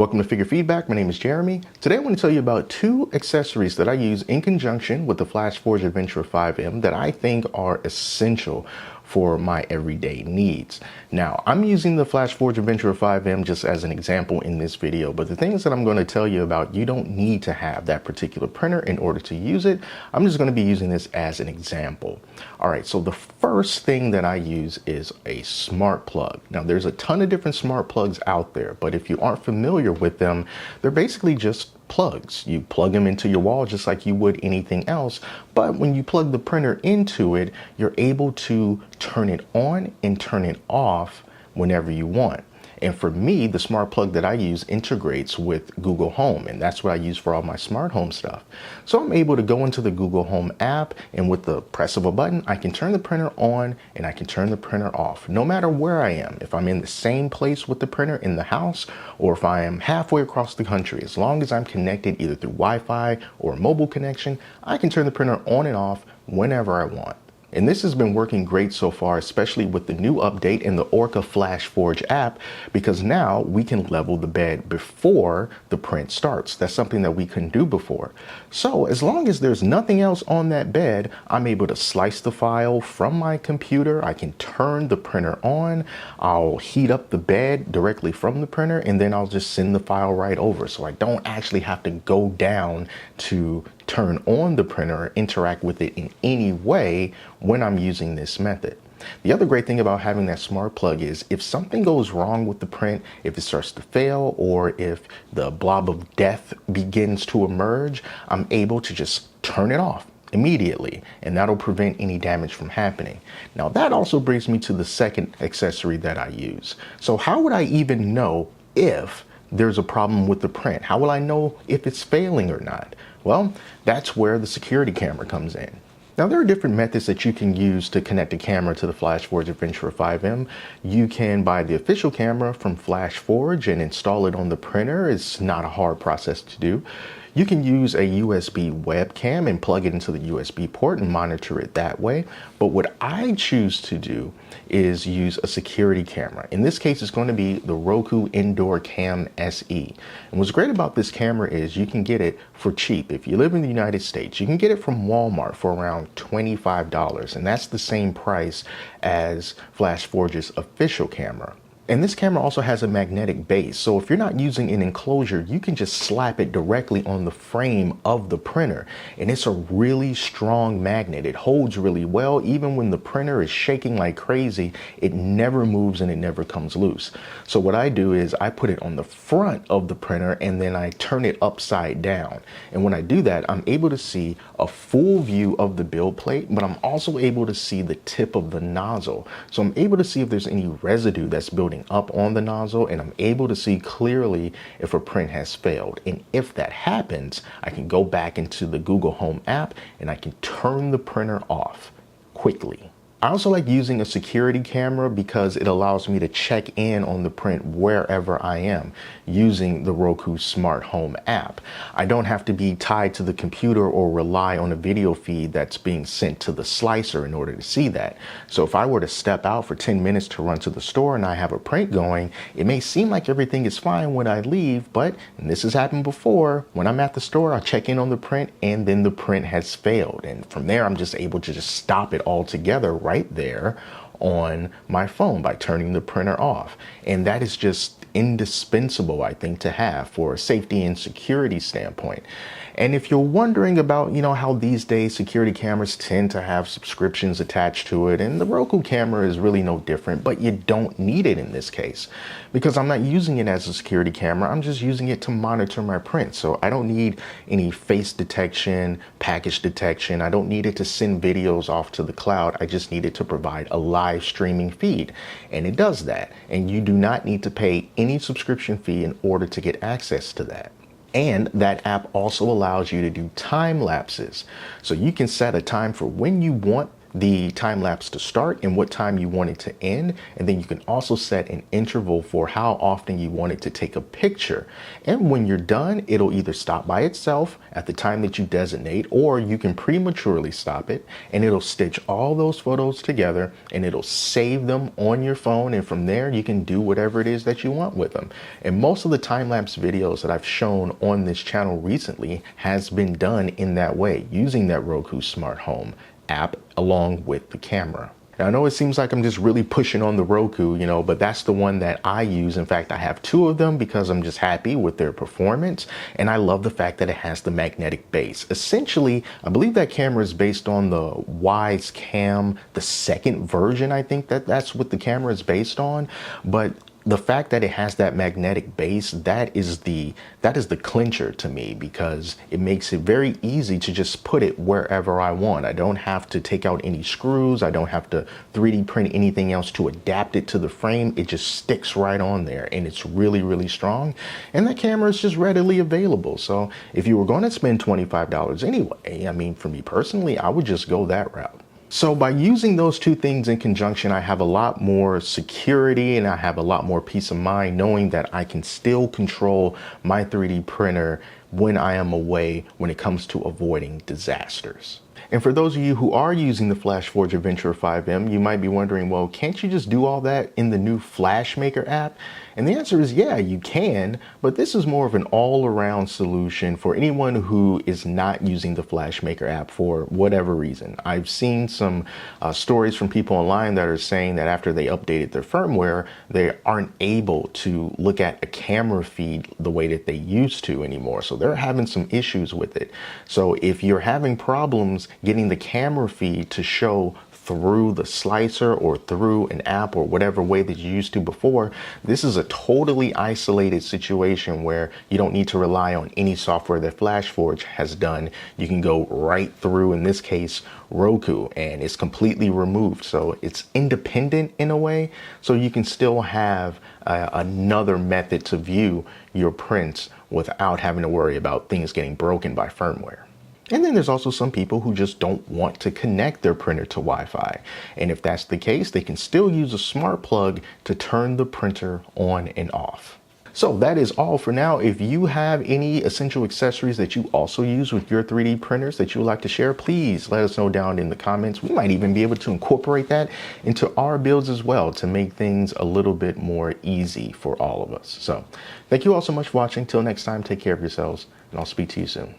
Welcome to Figure Feedback. My name is Jeremy. Today I want to tell you about two accessories that I use in conjunction with the FlashForge Adventure 5M that I think are essential for my everyday needs. Now, I'm using the FlashForge Adventure 5M just as an example in this video, but the things that I'm going to tell you about, you don't need to have that particular printer in order to use it. I'm just going to be using this as an example. All right, so the first thing that I use is a smart plug. Now, there's a ton of different smart plugs out there, but if you aren't familiar with them, they're basically just plugs. You plug them into your wall just like you would anything else, but when you plug the printer into it, you're able to turn it on and turn it off whenever you want. And for me, the smart plug that I use integrates with Google Home, and that's what I use for all my smart home stuff. So I'm able to go into the Google Home app, and with the press of a button, I can turn the printer on and I can turn the printer off, no matter where I am. If I'm in the same place with the printer in the house, or if I am halfway across the country, as long as I'm connected either through Wi-Fi or a mobile connection, I can turn the printer on and off whenever I want. And this has been working great so far, especially with the new update in the Orca FlashForge app, because now we can level the bed before the print starts. That's something that we couldn't do before. So as long as there's nothing else on that bed, I'm able to slice the file from my computer. I can turn the printer on. I'll heat up the bed directly from the printer, and then I'll just send the file right over. So I don't actually have to go down to turn on the printer or interact with it in any way when I'm using this method. The other great thing about having that smart plug is if something goes wrong with the print, if it starts to fail, or if the blob of death begins to emerge, I'm able to just turn it off immediately, and that'll prevent any damage from happening. Now, that also brings me to the second accessory that I use. So how would I even know if there's a problem with the print? How will I know if it's failing or not? Well, that's where the security camera comes in. Now, there are different methods that you can use to connect a camera to the FlashForge Adventure 5M. You can buy the official camera from FlashForge and install it on the printer. It's not a hard process to do. You can use a USB webcam and plug it into the USB port and monitor it that way. But what I choose to do is use a security camera. In this case, it's going to be the Roku Indoor Cam SE. And what's great about this camera is you can get it for cheap. If you live in the United States, you can get it from Walmart for around $25. And that's the same price as FlashForge's official camera. And this camera also has a magnetic base, so if you're not using an enclosure, you can just slap it directly on the frame of the printer. And it's a really strong magnet. It holds really well. Even when the printer is shaking like crazy, it never moves and it never comes loose. So what I do is I put it on the front of the printer and then I turn it upside down. And when I do that, I'm able to see a full view of the build plate, but I'm also able to see the tip of the nozzle. So I'm able to see if there's any residue that's building up on the nozzle, and I'm able to see clearly if a print has failed. And if that happens, I can go back into the Google Home app and I can turn the printer off quickly. I also like using a security camera because it allows me to check in on the print wherever I am using the Roku Smart Home app. I don't have to be tied to the computer or rely on a video feed that's being sent to the slicer in order to see that. So if I were to step out for 10 minutes to run to the store and I have a print going, it may seem like everything is fine when I leave, but, and this has happened before, when I'm at the store, I'll check in on the print and then the print has failed. And from there, I'm just able to just stop it altogether right there on my phone by turning the printer off. And that is just indispensable, I think, to have for a safety and security standpoint. And if you're wondering about, how these days security cameras tend to have subscriptions attached to it, and the Roku camera is really no different, but you don't need it in this case because I'm not using it as a security camera. I'm just using it to monitor my print. So I don't need any face detection, package detection. I don't need it to send videos off to the cloud. I just need it to provide a live streaming feed. And it does that. And you do not need to pay any subscription fee in order to get access to that. And that app also allows you to do time lapses. So you can set a time for when you want the time lapse to start and what time you want it to end. And then you can also set an interval for how often you want it to take a picture. And when you're done, it'll either stop by itself at the time that you designate, or you can prematurely stop it and it'll stitch all those photos together and it'll save them on your phone. And from there, you can do whatever it is that you want with them. And most of the time-lapse videos that I've shown on this channel recently has been done in that way, using that Roku Smart Home app along with the camera. Now, I know it seems like I'm just really pushing on the Roku, but that's the one that I use. In fact, I have two of them because I'm just happy with their performance. And I love the fact that it has the magnetic base. Essentially, I believe that camera is based on the Wyze Cam, the second version. I think that's what the camera is based on. But the fact that it has that magnetic base, that is the clincher to me, because it makes it very easy to just put it wherever I want. I don't have to take out any screws. I don't have to 3D print anything else to adapt it to the frame. It just sticks right on there, and it's really, really strong. And the camera is just readily available. So if you were going to spend $25 anyway, I mean, for me personally, I would just go that route. So by using those two things in conjunction, I have a lot more security and I have a lot more peace of mind knowing that I can still control my 3D printer when I am away when it comes to avoiding disasters. And for those of you who are using the FlashForge Adventurer 5M, you might be wondering, well, can't you just do all that in the new FlashMaker app? And the answer is, yeah, you can, but this is more of an all-around solution for anyone who is not using the FlashMaker app for whatever reason. I've seen some stories from people online that are saying that after they updated their firmware, they aren't able to look at a camera feed the way that they used to anymore. So they're having some issues with it. So if you're having problems getting the camera feed to show through the slicer or through an app or whatever way that you used to before, this is a totally isolated situation where you don't need to rely on any software that FlashForge has done. You can go right through, in this case, Roku, and it's completely removed. So it's independent in a way, so you can still have another method to view your prints without having to worry about things getting broken by firmware. And then there's also some people who just don't want to connect their printer to Wi-Fi. And if that's the case, they can still use a smart plug to turn the printer on and off. So that is all for now. If you have any essential accessories that you also use with your 3D printers that you would like to share, please let us know down in the comments. We might even be able to incorporate that into our builds as well to make things a little bit more easy for all of us. So thank you all so much for watching. Till next time, take care of yourselves, and I'll speak to you soon.